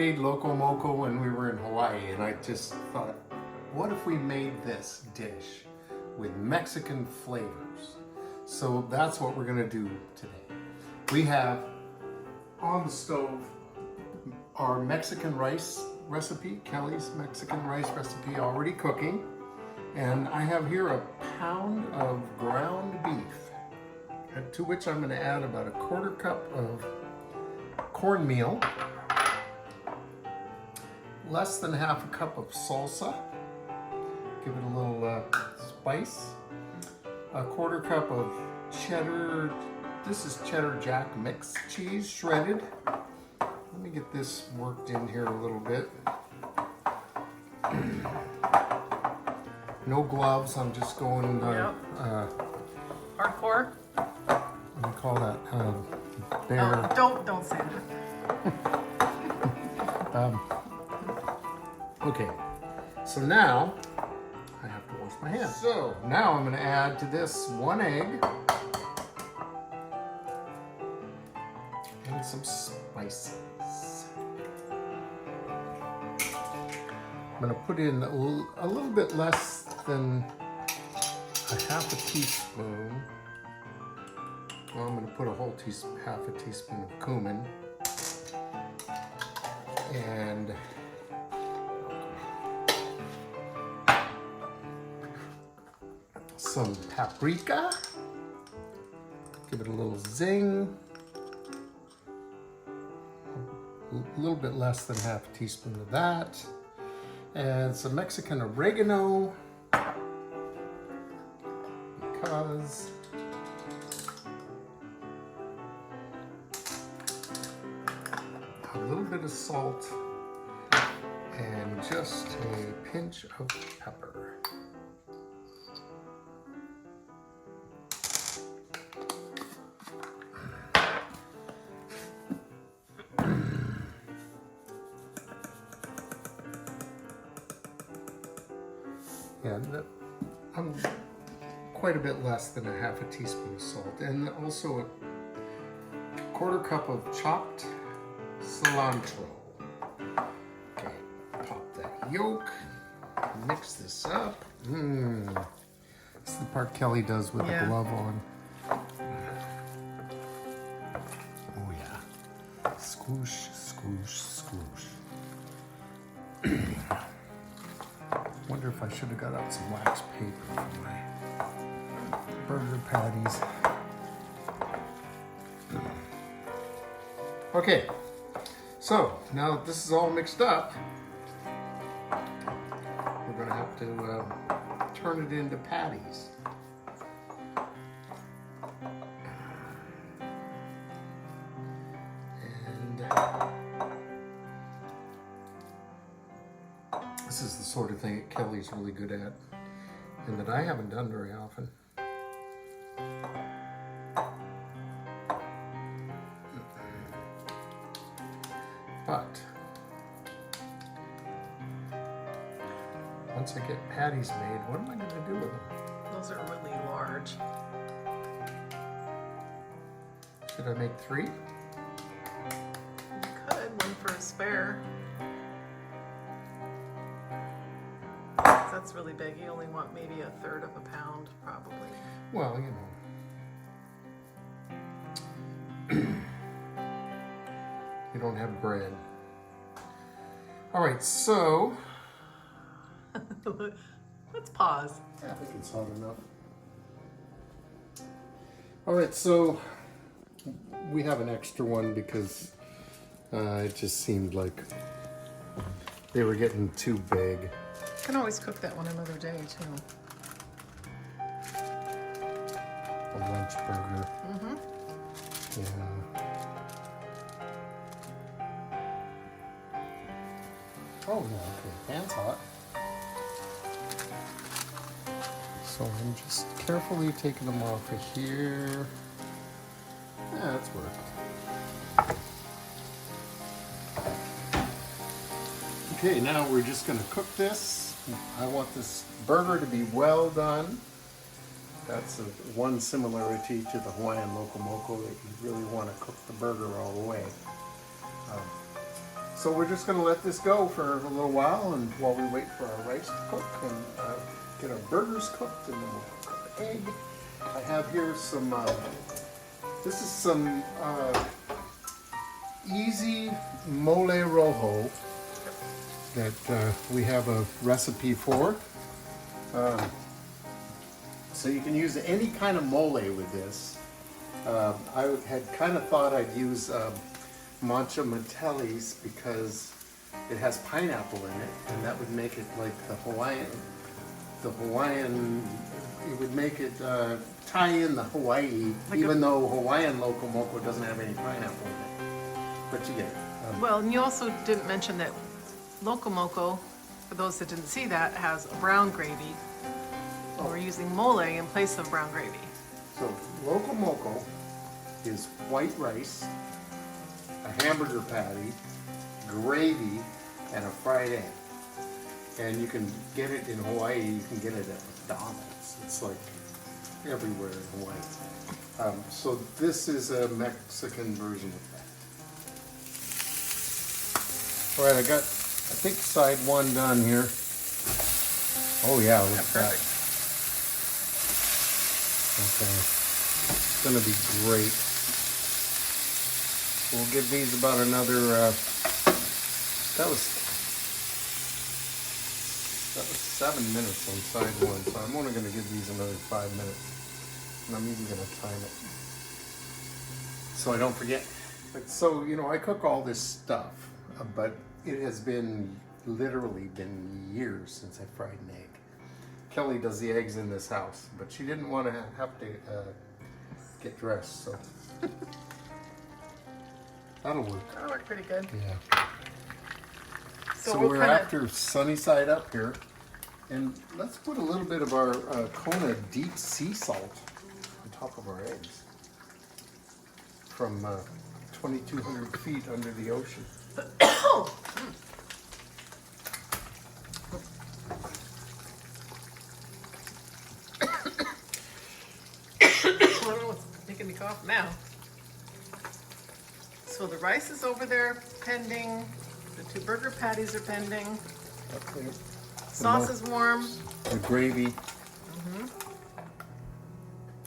made Loco Moco when we were in Hawaii, and I just thought, what if we made this dish with Mexican flavors? So that's what we're gonna do today. We have on the stove our Mexican rice recipe, Kelly's Mexican rice recipe, already cooking. And I have here a pound of ground beef, to which I'm gonna add about a 1/4 cup of cornmeal, less than 1/2 cup of salsa, give it a little spice, a 1/4 cup of cheddar, this is cheddar jack mixed cheese, shredded. Let me get this worked in here a little bit. No gloves, I'm just going hardcore. What do you call that? Bare. Oh, don't say that. Okay, so now I have to wash my hands. So now I'm going to add to this 1 egg and some spices. I'm going to put in a little bit less than a 1/2 teaspoon. Well, I'm going to put a whole teaspoon, 1/2 teaspoon of cumin, and some paprika. Give it a little zing. A little bit less than 1/2 teaspoon of that. And some Mexican oregano, because a little bit of salt and just a pinch of pepper. And I'm quite a bit less than a 1/2 teaspoon of salt, and also a 1/4 cup of chopped cilantro. Okay, pop that yolk, mix this up. This is the part Kelly does with the glove on. Oh yeah, squish, squish, squish. Wonder if I should have got out some wax paper for my burger patties. Okay, so now that this is all mixed up, we're going to have to turn it into patties. This is the sort of thing that Kelly's really good at, and that I haven't done very often. But once I get patties made, what am I going to do with them? Those are really large. Should I make 3? You could, one for a spare. That's really big. You only want maybe 1/3 of a pound, probably. Well, you know. You don't have bread. All right, so. Let's pause. I think it's hot enough. All right, so we have an extra one because it just seemed like they were getting too big. You can always cook that one another day, too. A lunch burger. Yeah. Oh, yeah, okay. Pan's hot. So I'm just carefully taking them off of here. Yeah, that's worked. Okay, now we're just going to cook this. I want this burger to be well done. That's one similarity to the Hawaiian Loco Moco, that you really want to cook the burger all the way. So we're just gonna let this go for a little while, and while we wait for our rice to cook and get our burgers cooked, and then we'll cook the egg. I have here some, this is some easy Molé Rojo that we have a recipe for. So you can use any kind of mole with this. I had kind of thought I'd use Mancha Metellis because it has pineapple in it, and that would make it like the Hawaiian, it would make it tie in the Hawaii, like even though Hawaiian Loco Moco doesn't have any pineapple in it. But you get it. Well, and you also didn't mention that Loco Moco, for those that didn't see that, has a brown gravy. And we're using mole in place of brown gravy. So Loco Moco is white rice, a hamburger patty, gravy, and a fried egg. And you can get it in Hawaii, you can get it at McDonald's. It's like everywhere in Hawaii. So this is a Mexican version of that. All right, I got, I think side one done here. Oh yeah, look at that. Okay, it's gonna be great. We'll give these about another, that was 7 minutes on side one, so I'm only gonna give these another 5 minutes. And I'm even gonna time it, so I don't forget. But so, you know, I cook all this stuff, but it has been, literally been years since I fried an egg. Kelly does the eggs in this house, but she didn't want to have to get dressed, so that'll work. That'll work pretty good. Yeah. So we're after sunny side up here, and let's put a little bit of our Kona deep sea salt on top of our eggs from 2,200 feet under the ocean. I don't know what's making me cough now. So the rice is over there pending. The 2 burger patties are pending. Okay. Sauce is warm. The gravy.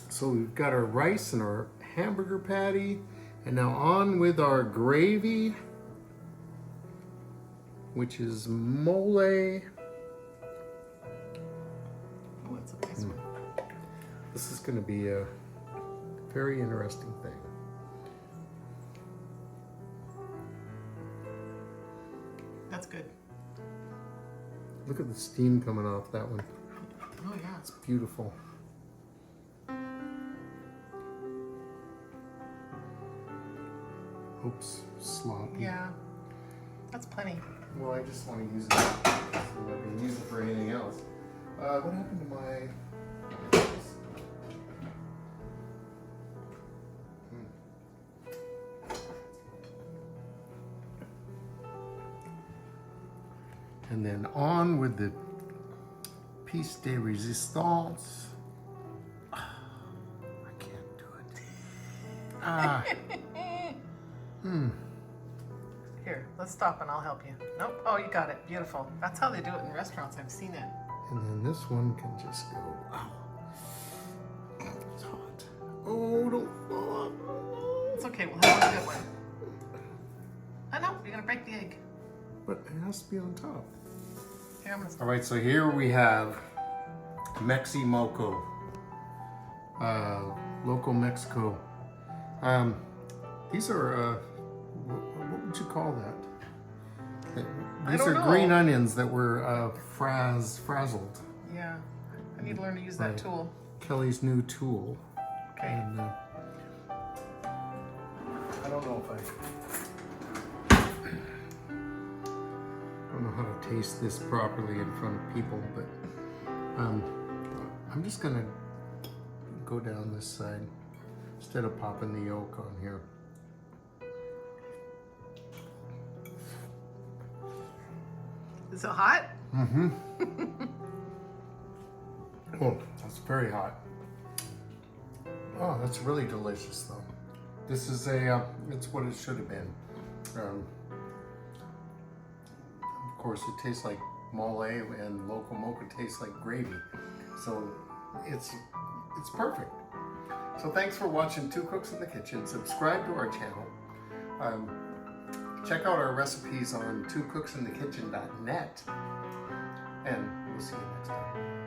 So we've got our rice and our hamburger patty, and now on with our gravy, which is mole. Oh, it's a nice one. This is going to be a very interesting thing. That's good. Look at the steam coming off that one. Oh yeah. It's beautiful. Oops, sloppy. Yeah. That's plenty. Well, I just want to use it. I'm not going to use it for anything else. What happened to my... And then on with the piece de resistance. I can't do it. Here, let's stop and I'll help you. Nope. Oh, you got it. Beautiful. That's how they do it in restaurants. I've seen it. And then this one can just go. Wow. It's hot. Oh, don't fall off. It's okay. We'll have a good one. I know. You're going to break the egg. But it has to be on top. Here, I'm going to... All right, so here we have Mexi Moco, Loco Mexico. These are, what would you call that? These are green onions that were frazzled. Yeah, I need to learn to use that tool. Kelly's new tool. Okay. And, I don't know if I don't know how to taste this properly in front of people, but I'm just gonna go down this side instead of popping the yolk on here. Is it hot? Mm-hmm. Oh, that's very hot. Oh, that's really delicious though. This is it's what it should have been. course, it tastes like Molé, and Loco Moco tastes like gravy. So it's perfect. So thanks for watching Two Cooks in the Kitchen. Subscribe to our channel. Check out our recipes on twocooksinthekitchen.net. And we'll see you next time.